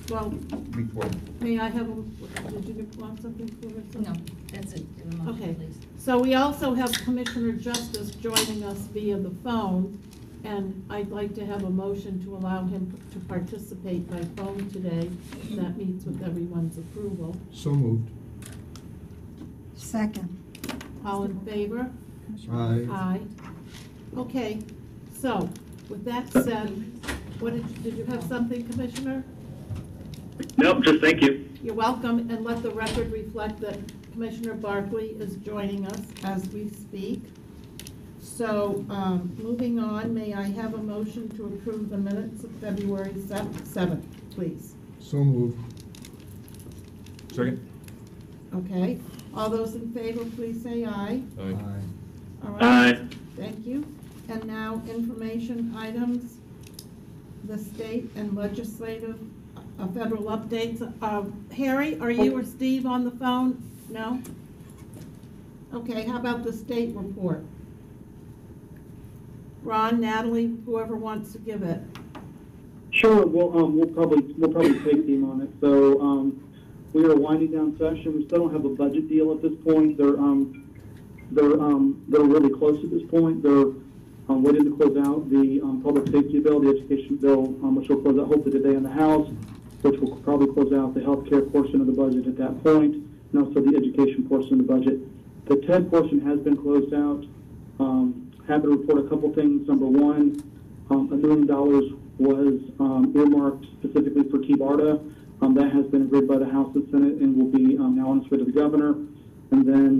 Well, before. may I have, did you want something for us? No, that's it. Give a motion, Okay, please. so we also have Commissioner Justice joining us via the phone, and I'd like to have a motion to allow him to participate by phone today. That meets with everyone's approval. So moved. Second. All in favor? Aye. Aye. Okay, so with that said, what did you have something, Commissioner? Nope, just thank you. You're welcome, and let the record reflect that Commissioner Barkley is joining us as we speak. So, moving on, may I have a motion to approve the minutes of February 7th, please? So moved. Second. Okay, all those in favor, please say aye. Aye. All right. Aye. Thank you. And now, information items, the state and legislative, federal updates. Harry, are you or Steve on the phone? No? Okay, how about the state report? Ron, Natalie, whoever wants to give it. Sure. We'll probably take team on it. So we are winding down session. We still don't have a budget deal at this point. They're really close at this point. They're waiting to close out the public safety bill, the education bill, which will close out hopefully today in the House, which will probably close out the healthcare portion of the budget at that point, and also the education portion of the budget. The TED portion has been closed out. Happy to report a couple things. Number one, $1 million was earmarked specifically for T-BARTA. That has been agreed by the House and Senate and will be now on its way to the governor. And then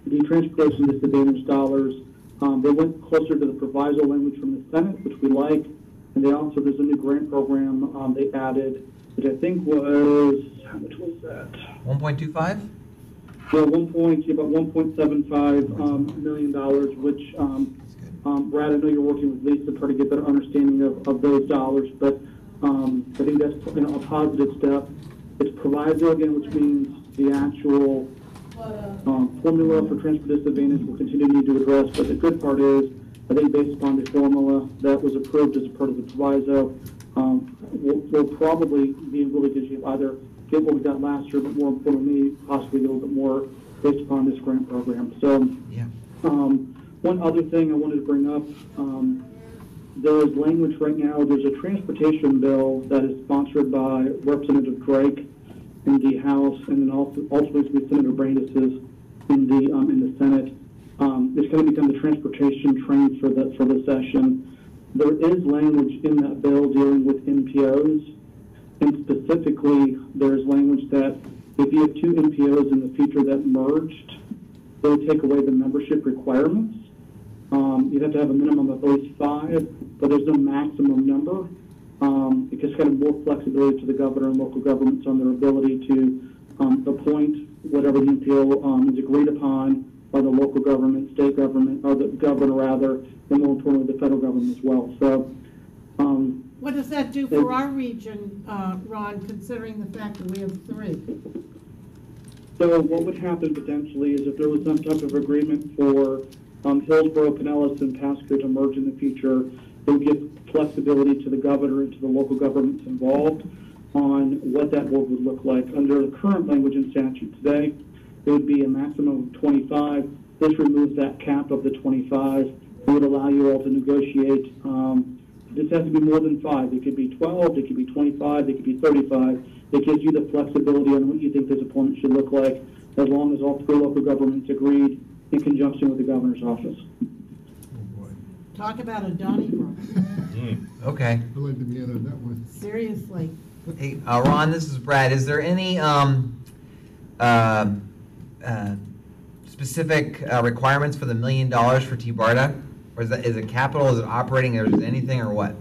the transportation disadvantaged dollars, they went closer to the proviso language from the Senate, which we like. And they also, there's a new grant program they added, which I think was, how much was that? 1.25? Yeah, about $1.75 million, which, Brad, I know you're working with Lisa to try to get better understanding of those dollars, but I think that's a positive step. It's proviso again, which means the actual formula for transport disadvantage will continue to need to address, but the good part is, I think based upon the formula that was approved as a part of the proviso, we'll probably be in really good shape, either get what we got last year, but more importantly, possibly a little bit more based upon this grant program. So, Yeah. One other thing I wanted to bring up, there is language right now, there's a transportation bill that is sponsored by Representative Drake in the House, and then also ultimately Senator Brandis's in the Senate. It's going to become the transportation train for the session. There is language in that bill dealing with NPOs. And specifically, there's language that if you have two NPOs in the future that merged, they would take away the membership requirements. You'd have to have a minimum of at least 5, but there's no maximum number. It gives kind of more flexibility to the governor and local governments on their ability to appoint whatever the NPO is agreed upon by the local government, state government, or the governor rather, and more importantly the federal government as well. So. What does that do for our region, Ron, considering the fact that we have 3? So what would happen potentially is if there was some type of agreement for Hillsborough, Pinellas, and Pasco to merge in the future, it would give flexibility to the governor and to the local governments involved on what that board would look like. Under the current language in statute today, it would be a maximum of 25. This removes that cap of the 25. It would allow you all to negotiate. This has to be more than 5. It could be 12, it could be 25, it could be 35. It gives you the flexibility on what you think this appointment should look like, as long as all 3 local governments agreed in conjunction with the governor's office. Oh, boy. Talk about a Donnybrook. Okay. I'd like to be in on that one. Seriously. Hey, Ron, this is Brad. Is there any specific requirements for the $1 million for T-BARTA? Or is it capital, is it operating, or is it anything, or what?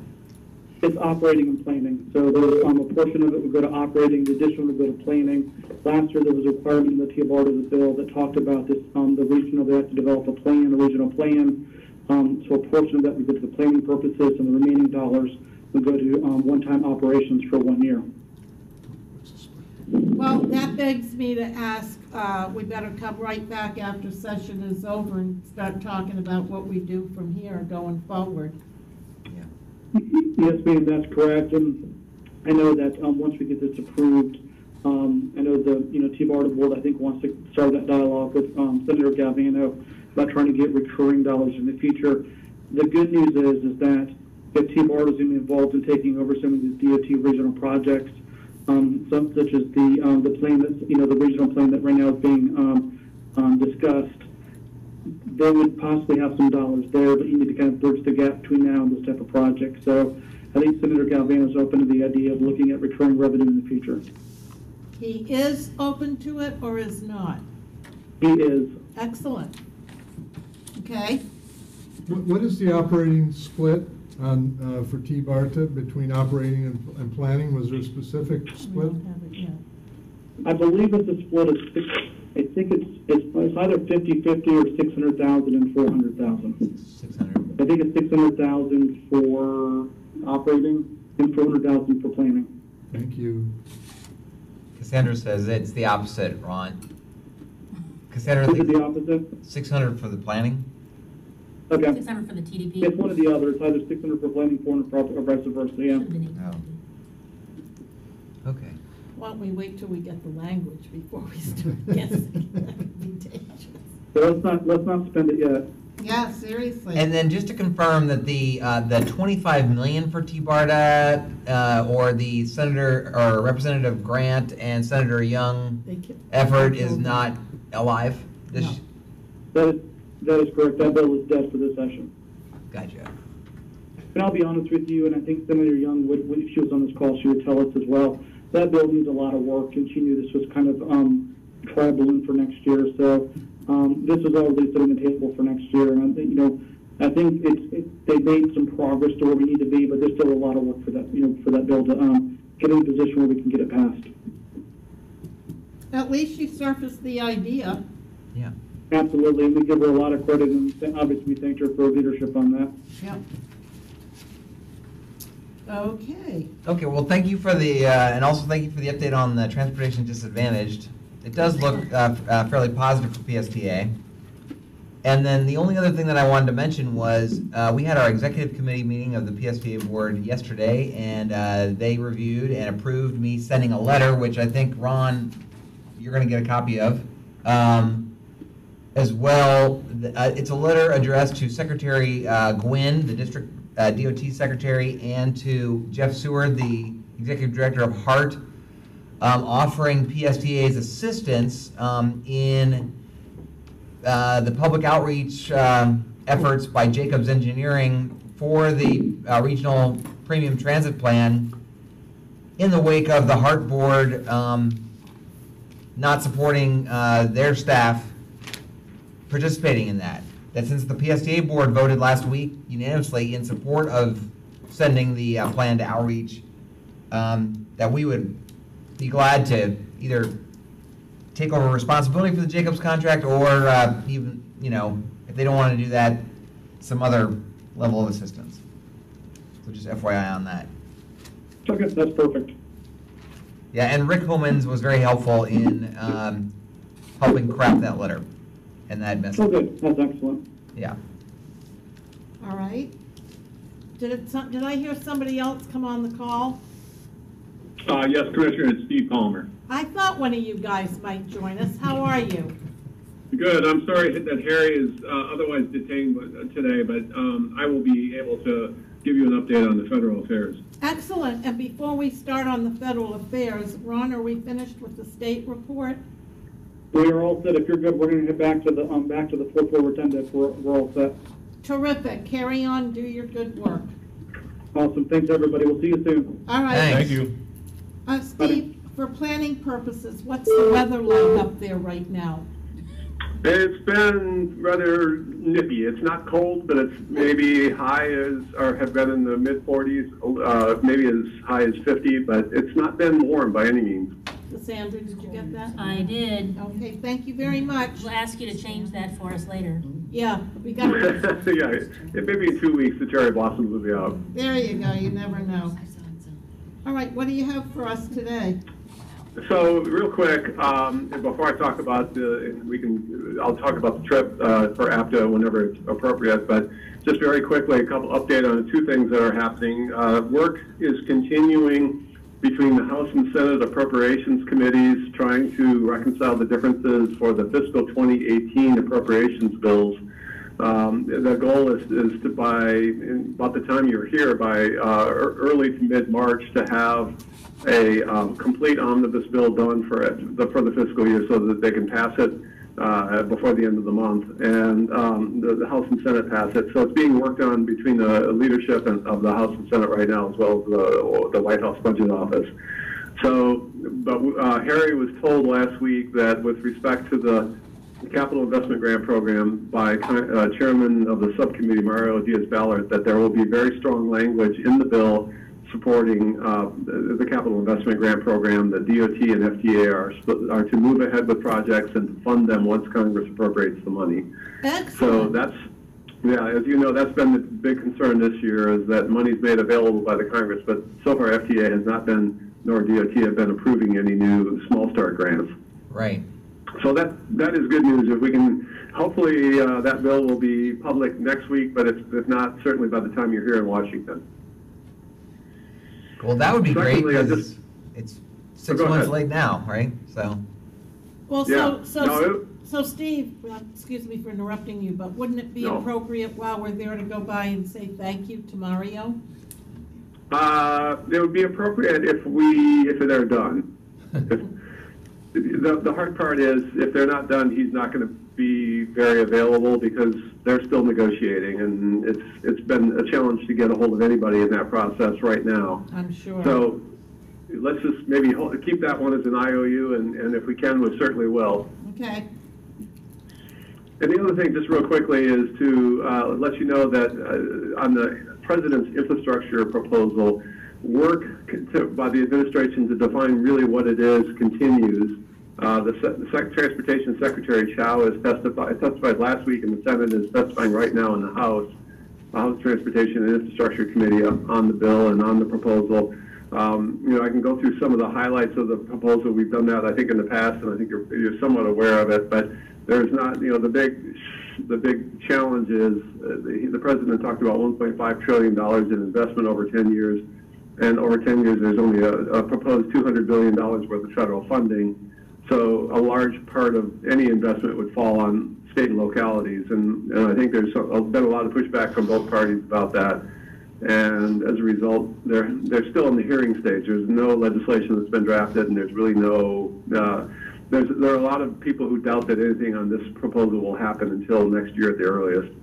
It's operating and planning. So there's a portion of it would go to operating, the additional would go to planning. Last year there was a requirement in the T-BARTA bill that talked about this, the regional, they have to develop a plan, a regional plan. So a portion of that would go to the planning purposes, and the remaining dollars would go to one-time operations for 1 year. Well, that begs me to ask, we better come right back after session is over and start talking about what we do from here going forward. Yes, ma'am, that's correct. And I know that once we get this approved, I know the T-BARTA board I think wants to start that dialogue with Senator Galvano about trying to get recurring dollars in the future. The good news is that if T-BARTA is going to be involved in taking over some of these DOT regional projects, such as the plan that's the regional plan that right now is being discussed, they would possibly have some dollars there, but you need to kind of bridge the gap between now and this type of project. So I think Senator Galvano is open to the idea of looking at recurring revenue in the future. He is open to it or is not? He is. Excellent. Okay. What is the operating split on, for T-BARTA between operating and planning? Was there a specific We split? don't have it yet. I believe it's a split of six. I think it's either 50-50 or 600,000 and 400,000. 600. I think it's 600,000 for operating and 400,000 for planning. Thank you. Cassandra says it's the opposite, Ron. Cassandra Is it thinks the opposite? 600 for the planning. Okay. 600 for the TDP. It's one or the other. It's either 600 for planning, 400 for or vice versa. Yeah. Should've been Oh. Okay. Why don't we wait till we get the language before we start guessing? That would be dangerous. So let's not spend it yet. Yeah, seriously. And then just to confirm that the 25 million for T-BARTA or the Senator or Representative Grant and Senator Young They can- effort is not alive. This No. That is correct. That bill is dead for this session. Gotcha. And I'll be honest with you, and I think Senator Young would, if she was on this call, she would tell us as well. That bill needs a lot of work, and she knew this was kind of trial balloon for next year. So this is already sitting on the table for next year, and I think they made some progress to where we need to be, but there's still a lot of work for that for that bill to get in a position where we can get it passed. At least she surfaced the idea. Yeah. Absolutely, and we give her a lot of credit, and obviously we thanked her for her leadership on that. Yep. Okay. Okay, well, thank you for the, and also thank you for the update on the transportation disadvantaged. It does look fairly positive for PSTA. And then the only other thing that I wanted to mention was we had our executive committee meeting of the PSTA board yesterday, and they reviewed and approved me sending a letter, which I think, Ron, you're going to get a copy of. As well, it's a letter addressed to Secretary Gwynn, the district DOT secretary, and to Jeff Seward, the executive director of HART, offering PSTA's assistance in the public outreach efforts by Jacobs Engineering for the regional premium transit plan in the wake of the HART board not supporting their staff participating in that. That since the PSTA board voted last week unanimously in support of sending the plan to outreach, that we would be glad to either take over responsibility for the Jacobs contract or even, if they don't want to do that, some other level of assistance. So just FYI on that. Okay, that's perfect. Yeah, and Rick Homans was very helpful in helping craft that letter and that message. Oh, good. That's excellent. Yeah. All right. Did I hear somebody else come on the call? Yes, Commissioner, it's Steve Palmer. I thought one of you guys might join us. How are you? Good. I'm sorry that Harry is otherwise detained today, but I will be able to give you an update on the federal affairs. Excellent. And before we start on the federal affairs, Ron, are we finished with the state report? We are all set. If you're good, we're going to head back to the 4-4 10 we're all set. Terrific. Carry on. Do your good work. Awesome. Thanks, everybody. We'll see you soon. All right. Thanks. Thank you. Steve, for planning purposes, what's the weather like up there right now? It's been rather nippy. It's not cold, but it's maybe high as, or have been in the mid-40s, maybe as high as 50, but it's not been warm by any means. Cassandra, did you get that? I did. Okay, thank you very much. We'll ask you to change that for us later. Yeah, we got to, Yeah, maybe in 2 weeks the cherry blossoms will be out. there you go, you never know. All right, what do you have for us today? So real quick, before I talk about I'll talk about the trip for APTA whenever it's appropriate, but just very quickly, a couple update on 2 things that are happening. Work is continuing between the House and Senate Appropriations Committees trying to reconcile the differences for the fiscal 2018 appropriations bills. The goal is to by about the time you're here, by early to mid-March, to have a complete omnibus bill done for the fiscal year so that they can pass it before the end of the month, and the House and Senate pass it. So it's being worked on between the leadership of the House and Senate right now, as well as the White House Budget Office. So, but Harry was told last week that with respect to the Capital Investment Grant Program by Chairman of the Subcommittee, Mario Diaz-Balart, that there will be very strong language in the bill supporting the Capital Investment Grant Program. The DOT and FTA are to move ahead with projects and to fund them once Congress appropriates the money. Excellent. So that's, yeah, as you know, that's been the big concern this year, is that money's made available by the Congress, but so far FTA has not been, nor DOT have been approving any new small start grants. Right. So that is good news. If we can, hopefully that bill will be public next week, but if not, certainly by the time you're here in Washington. Well, that would be great, Secondly, I because just- it's 6 Go months ahead. late now, right? So, Well, Yeah. so Steve, excuse me for interrupting you, but wouldn't it be No. appropriate while we're there to go by and say thank you to Mario? It would be appropriate if they're done. The hard part is, if they're not done, he's not going to be very available because they're still negotiating, and it's been a challenge to get a hold of anybody in that process right now. I'm sure. So let's just maybe keep that one as an IOU, and if we can, we certainly will. Okay. And the other thing, just real quickly, is to let you know that on the President's infrastructure proposal, work by the administration to define really what it is continues. The Transportation Secretary Chow has testified last week, and the Senate is testifying right now in the House Transportation and Infrastructure Committee on the bill and on the proposal. I can go through some of the highlights of the proposal. We've done that, I think, in the past, and I think you're somewhat aware of it. But there's not, the big challenge is the president talked about $1.5 trillion in investment over 10 years, and over 10 years there's only a proposed $200 billion worth of federal funding. So a large part of any investment would fall on state and localities, and I think there's been a lot of pushback from both parties about that. And as a result, they're still in the hearing stage. There's no legislation that's been drafted, and there's really no. There are a lot of people who doubt that anything on this proposal will happen until next year at the earliest.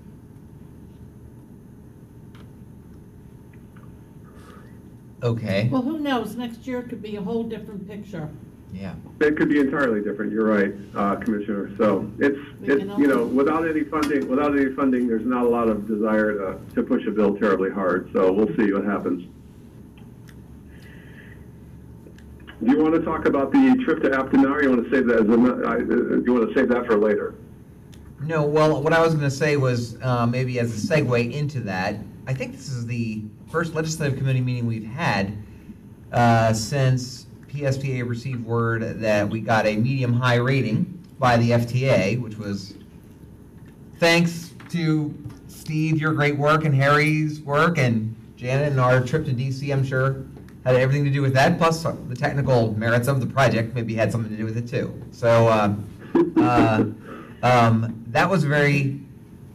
okay. Oh. Well, who knows? Next year could be a whole different picture. Yeah. It could be entirely different. You're right, Commissioner. So it's without any funding, there's not a lot of desire to push a bill terribly hard. So we'll see what happens. Do you want to talk about the trip to Apton now, or you want to save that do you want to save that for later? No, well, what I was going to say was maybe as a segue into that, I think this is the first legislative committee meeting we've had since PSTA received word that we got a medium-high rating by the FTA, which was thanks to Steve, your great work, and Harry's work, and Janet, and our trip to DC, I'm sure, had everything to do with that, plus the technical merits of the project maybe had something to do with it too. So that was very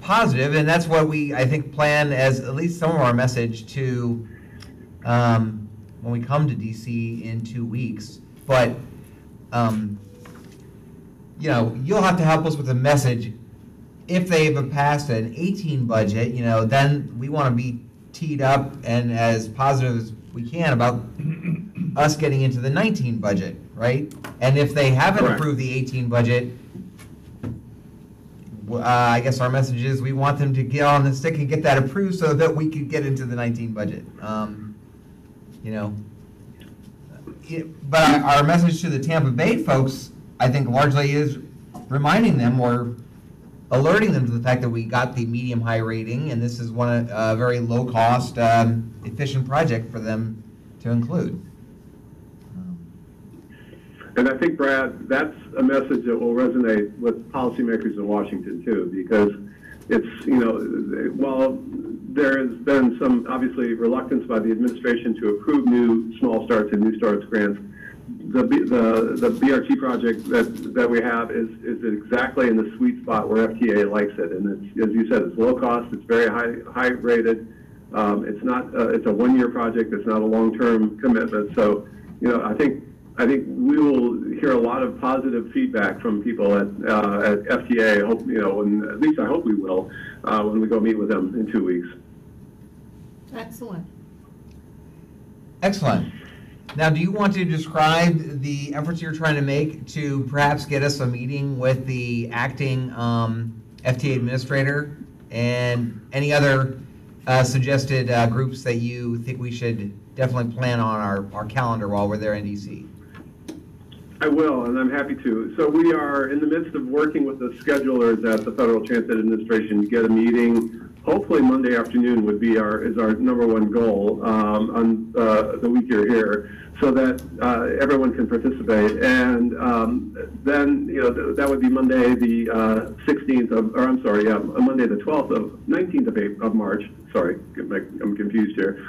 positive, and that's what we, I think, plan as at least some of our message to when we come to DC in 2 weeks. But you'll have to help us with a message. If they've passed an 18 budget, then we want to be teed up and as positive as we can about us getting into the 19 budget, right? And if they haven't Correct. approved the 18 budget, I guess our message is we want them to get on the stick and get that approved so that we can get into the 19 budget. But our message to the Tampa Bay folks, I think, largely is reminding them or alerting them to the fact that we got the medium-high rating, and this is a very low-cost, efficient project for them to include. And I think, Brad, that's a message that will resonate with policymakers in Washington too, because it's, while there has been some, obviously, reluctance by the administration to approve new small starts and new starts grants. The BRT project that we have is exactly in the sweet spot where FTA likes it, and it's, as you said, it's low cost, it's very high rated. It's not it's a 1-year project. It's not a long-term commitment. So, you know, I think we will hear a lot of positive feedback from people at FTA. I hope, you know, and at least I hope we will when we go meet with them in 2 weeks. Excellent. Excellent. Now, do you want to describe the efforts you're trying to make to perhaps get us a meeting with the acting FTA administrator and any other suggested groups that you think we should definitely plan on our calendar while we're there in DC? I will, and I'm happy to. So we are in the midst of working with the schedulers at the Federal Transit Administration to get a meeting. Hopefully Monday afternoon would be our number one goal on the week you're here, so that everyone can participate. And then, you know, that would be Monday the 16th of, or I'm sorry, yeah, Monday the 19th of March. Sorry, I'm confused here.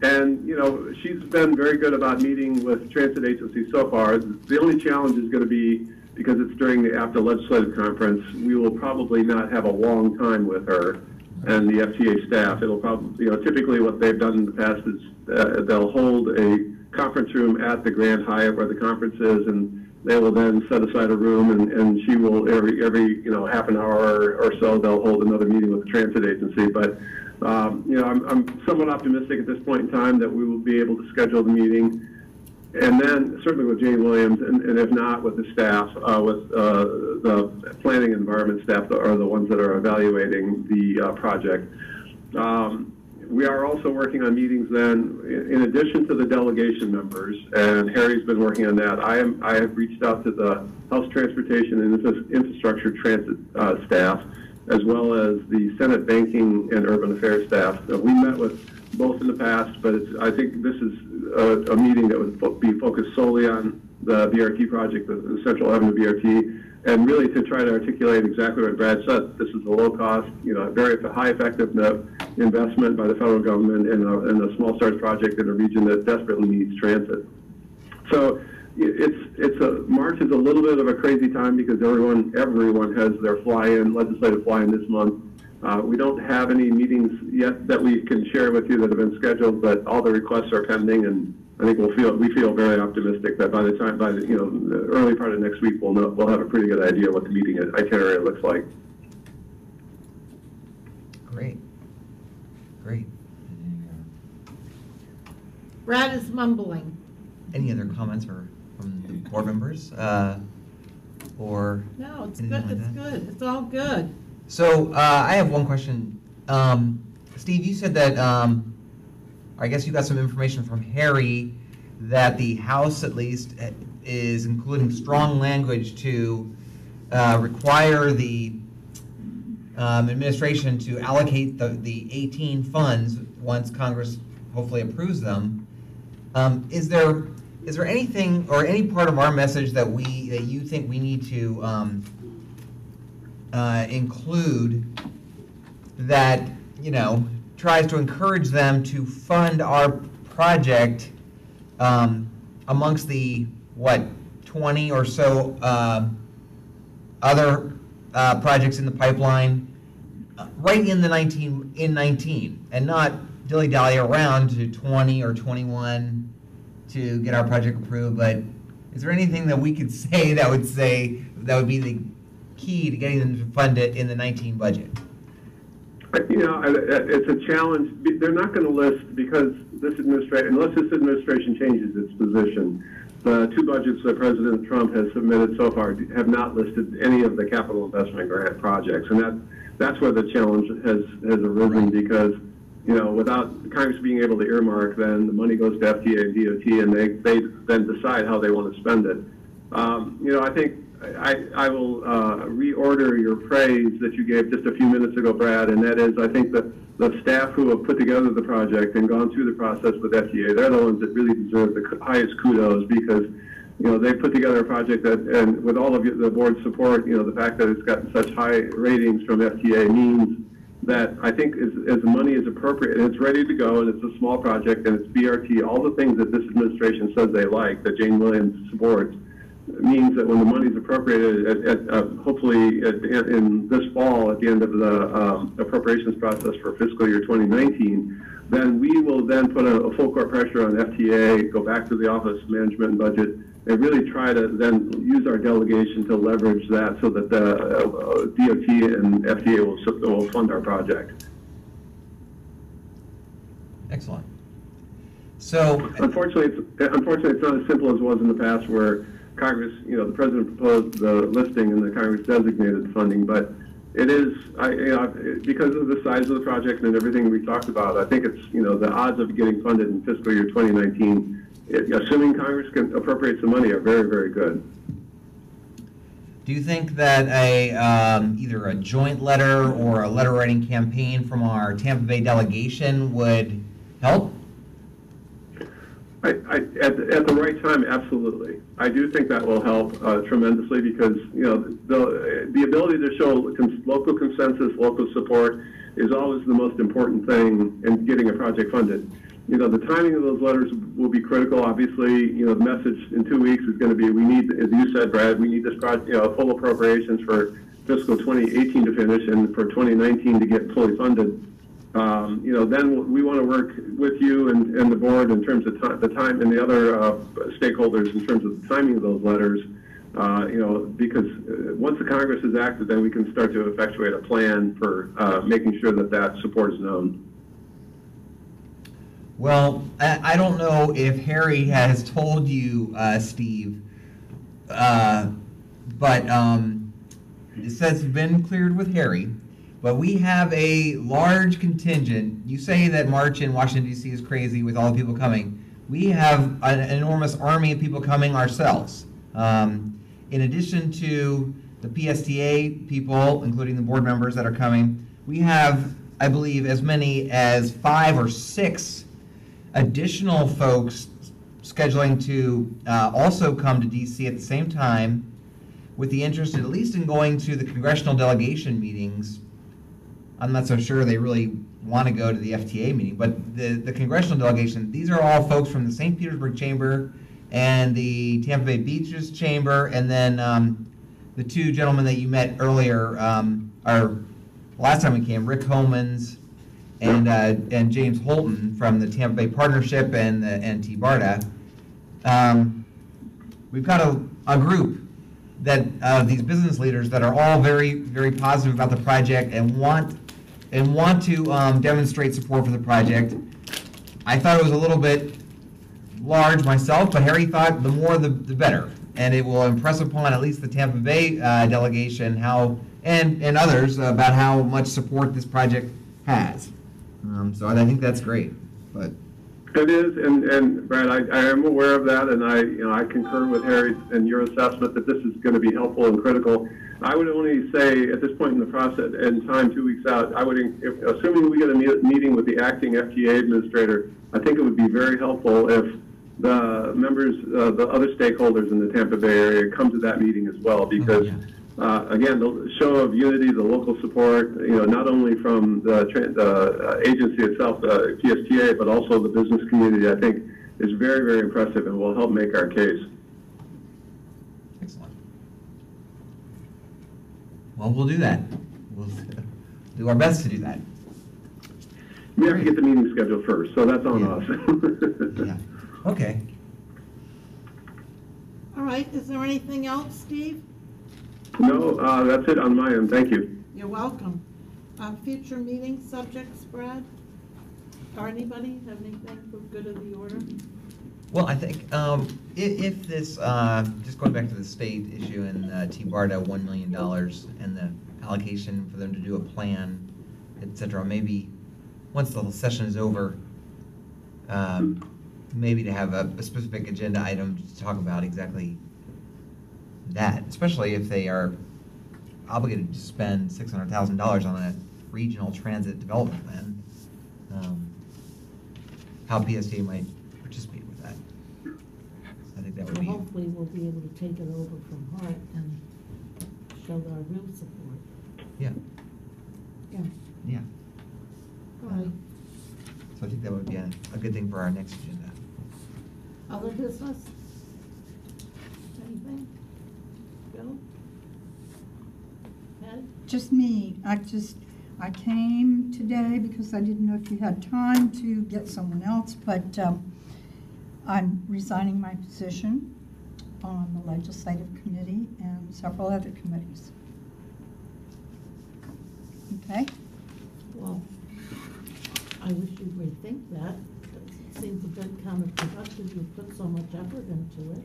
And, you know, she's been very good about meeting with transit agencies so far. The only challenge is going to be, because it's during the AFTA legislative conference, we will probably not have a long time with her and the FTA staff. It'll probably, you know, typically what they've done in the past is they'll hold a conference room at the Grand Hyatt where the conference is, and they will then set aside a room, and she will, every you know, half an hour or so, they'll hold another meeting with the transit agency. But you know, I'm somewhat optimistic at this point in time that we will be able to schedule the meeting, and then certainly with Jane Williams, and if not, with the staff, with the planning environment staff, are the ones that are evaluating the project. We are also working on meetings then, in addition to the delegation members, and Harry's been working on that. I have reached out to the House Transportation and Infrastructure Transit staff, as well as the Senate Banking and Urban Affairs staff. We met with both in the past, but I think this is a meeting that would be focused solely on the BRT project, the Central Avenue BRT, and really to try to articulate exactly what Brad said. This is a low cost, you know, very high effective investment by the federal government in a small starts project in a region that desperately needs transit. So March is a little bit of a crazy time because everyone has their legislative fly-in this month. We don't have any meetings yet that we can share with you that have been scheduled, but all the requests are pending, and I think we feel very optimistic that by the early part of next week we'll have a pretty good idea what the meeting itinerary looks like. Great. Brad is mumbling. Any other comments from the board members, or No, it's anything good. like It's that? good. It's all good. So I have one question. Steve, you said that, I guess you got some information from Harry that the House at least is including strong language to require the administration to allocate the 18 funds once Congress hopefully approves them. Is there anything or any part of our message that you think we need to include that, you know, tries to encourage them to fund our project amongst the 20 or so other projects in the pipeline right in the 19 and not dilly-dally around to 20 or 21 to get our project approved. But is there anything that we could say that would be the key to getting them to fund it in the 19 budget? You know, it's a challenge. They're not going to list, because unless this administration changes its position, the two budgets that President Trump has submitted so far have not listed any of the capital investment grant projects, and that's where the challenge has arisen. Because, you know, without Congress being able to earmark, then the money goes to FTA and DOT, and they then decide how they want to spend it. You know, I think I will reorder your praise that you gave just a few minutes ago, Brad, and that is, I think that the staff who have put together the project and gone through the process with FTA, they're the ones that really deserve the highest kudos, because, you know, they put together a project that, and with all of the board's support, you know, the fact that it's gotten such high ratings from FTA means that I think as the money is appropriate and it's ready to go and it's a small project and it's BRT, all the things that this administration says they like, that Jane Williams supports, means that when the money is appropriated, hopefully in this fall, at the end of the appropriations process for fiscal year 2019, then we will then put a full court pressure on FTA, go back to the Office of Management and Budget, and really try to then use our delegation to leverage that so that the DOT and FTA will fund our project. Excellent. So, Unfortunately, it's not as simple as it was in the past where Congress, the President proposed the listing and the Congress designated funding, but it is, because of the size of the project and everything we talked about, I think it's, the odds of getting funded in fiscal year 2019, assuming Congress can appropriate some money, are very, very good. do you think that either a joint letter or a letter writing campaign from our Tampa Bay delegation would help? At the right time, absolutely. I do think that will help tremendously because the ability to show local consensus, local support is always the most important thing in getting a project funded. The timing of those letters will be critical. Obviously, the message in 2 weeks is going to be, we need, as you said, Brad, we need this project, full appropriations for fiscal 2018 to finish and for 2019 to get fully funded. Then we want to work with you and the board in terms of the time and the other stakeholders in terms of the timing of those letters. Because once the Congress is active, then we can start to effectuate a plan for making sure that support is known. Well, I don't know if Harry has told you, Steve, but it says it's been cleared with Harry. But we have a large contingent. You say that March in Washington, D.C. is crazy with all the people coming. We have an enormous army of people coming ourselves. In addition to the PSTA people, including the board members that are coming, we have, I believe, as many as 5 or 6 additional folks scheduling to also come to D.C. at the same time with the interest, at least in going to the congressional delegation meetings. I'm not so sure they really want to go to the FTA meeting, but the congressional delegation, these are all folks from the St. Petersburg Chamber and the Tampa Bay Beaches Chamber, and then the 2 gentlemen that you met earlier, last time we came, Rick Homans and James Holton from the Tampa Bay Partnership and T-BARTA. We've got a group that these business leaders that are all very, very positive about the project and want to demonstrate support for the project. I thought it was a little bit large myself, but Harry thought the more the better, and it will impress upon at least the Tampa Bay delegation and others about how much support this project has. So I think that's great. But it is, and Brad, I am aware of that, and I concur with Harry and your assessment that this is going to be helpful and critical. I would only say at this point in the process and time, 2 weeks out, assuming we get a meeting with the acting FTA administrator, I think it would be very helpful if the members, the other stakeholders in the Tampa Bay area come to that meeting as well, because again, the show of unity, the local support, not only from the agency itself, the PSTA, but also the business community, I think is very, very impressive and will help make our case. excellent. Well, we'll do that. We'll do our best to do that. We have to get the meeting scheduled first, so that's on us. Yeah. Okay. All right, is there anything else, Steve? No, that's it on my end. Thank you. You're welcome. Future meeting subjects, Brad? Or anybody have anything for good of the order? Well, I think if this, just going back to the state issue and T-BARTA, $1 million and the allocation for them to do a plan, et cetera, maybe once the session is over, maybe to have a specific agenda item to talk about exactly that, especially if they are obligated to spend $600,000 on a regional transit development plan, how PSTA might participate with that. I think that would be. Hopefully we'll be able to take it over from Hart and show our real support. Yeah. Yeah. Yeah, Right. so I think that would be a good thing for our next agenda. Other business? Anything? Bill? Ed? Just me. I came today because I didn't know if you had time to get someone else, but I'm resigning my position on the legislative committee and several other committees. Okay? Well, I wish you'd rethink that. It seems a bit counterproductive. You put so much effort into it.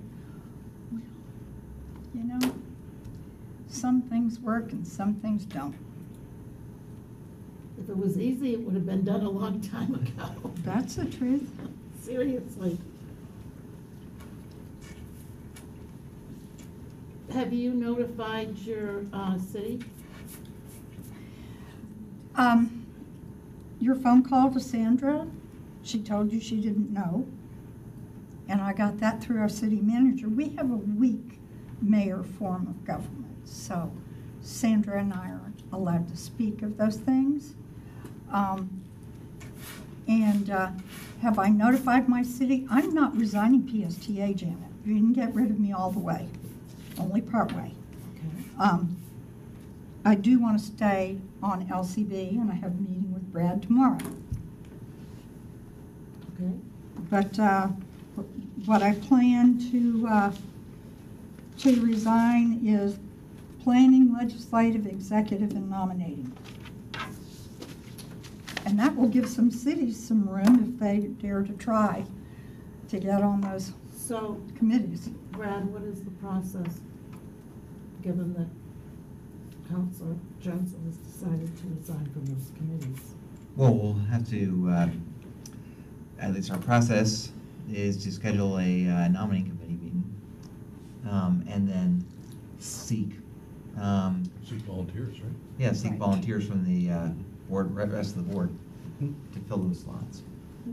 You know, some things work and some things don't. If it was easy, it would have been done a long time ago. That's the truth. Seriously. Have you notified your city? Your phone call to Sandra, she told you she didn't know. And I got that through our city manager. We have a weak mayor form of government, so Sandra and I aren't allowed to speak of those things. Have I notified my city? I'm not resigning PSTA, Janet. You didn't get rid of me all the way, only part way. Okay. I do want to stay on LCB, and I have a meeting with Brad tomorrow. Okay. But what I plan to resign is planning, legislative, executive, and nominating. And that will give some cities some room if they dare to try to get on those So, committees. Brad, what is the process, given that Councilor Johnson has decided to resign from those committees? Well, we'll have to, at least our process is to schedule a nominating committee meeting, and then seek, Seek volunteers, right? yeah, seek Right. volunteers from the board, rest of the board, to fill those slots.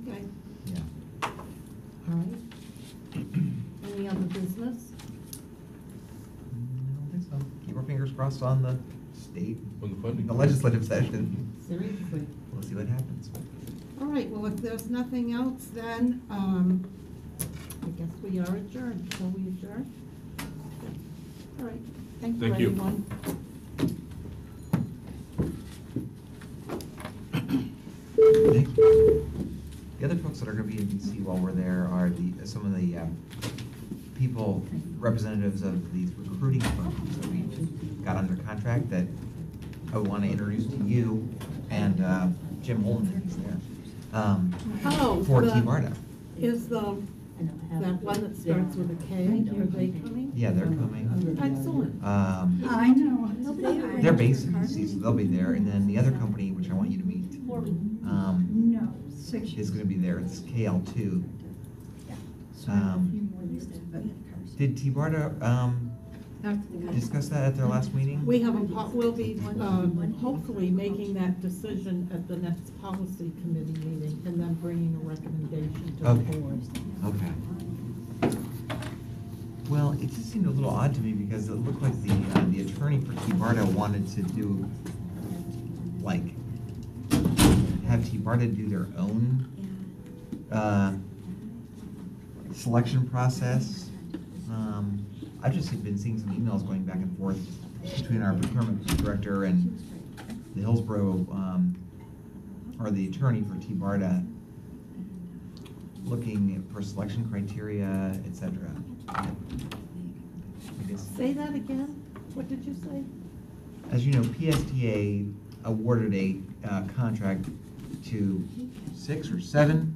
Okay, Yeah. all right. Any other business? I don't think so. Keep our fingers crossed on the state, When the funding. the legislative session. Seriously? We'll see what happens. All right, well, if there's nothing else, then, I guess we are adjourned. Shall we adjourn? All right, thank you, Thank you. everyone. The other folks that are going to be in DC while we're there are some of the people, representatives of these recruiting firms that we got under contract that I want to introduce to you, and Jim Holden is there. Oh, For the- T Marta. Is that one that starts with a K, are they coming? Yeah, they're coming. Excellent. I know. They're based in DC, so they'll be there. And then the other company, which I want you to meet, No, 6 years. is going to be there. It's KL2. So I have a few more years, but Did T Marta discuss that at their last meeting? We have we'll be, hopefully making that decision at the next policy committee meeting and then bringing a recommendation to the Okay. board. Okay. Well, it just seemed a little odd to me because it looked like the attorney for T Marta wanted to do, like, have T Marta do their own selection process. I've just been seeing some emails going back and forth between our procurement director and the Hillsborough, or the attorney for T Marta, looking for selection criteria, et cetera. I guess, Say that again? What did you say? as you know, PSTA awarded a contract to 6 or 7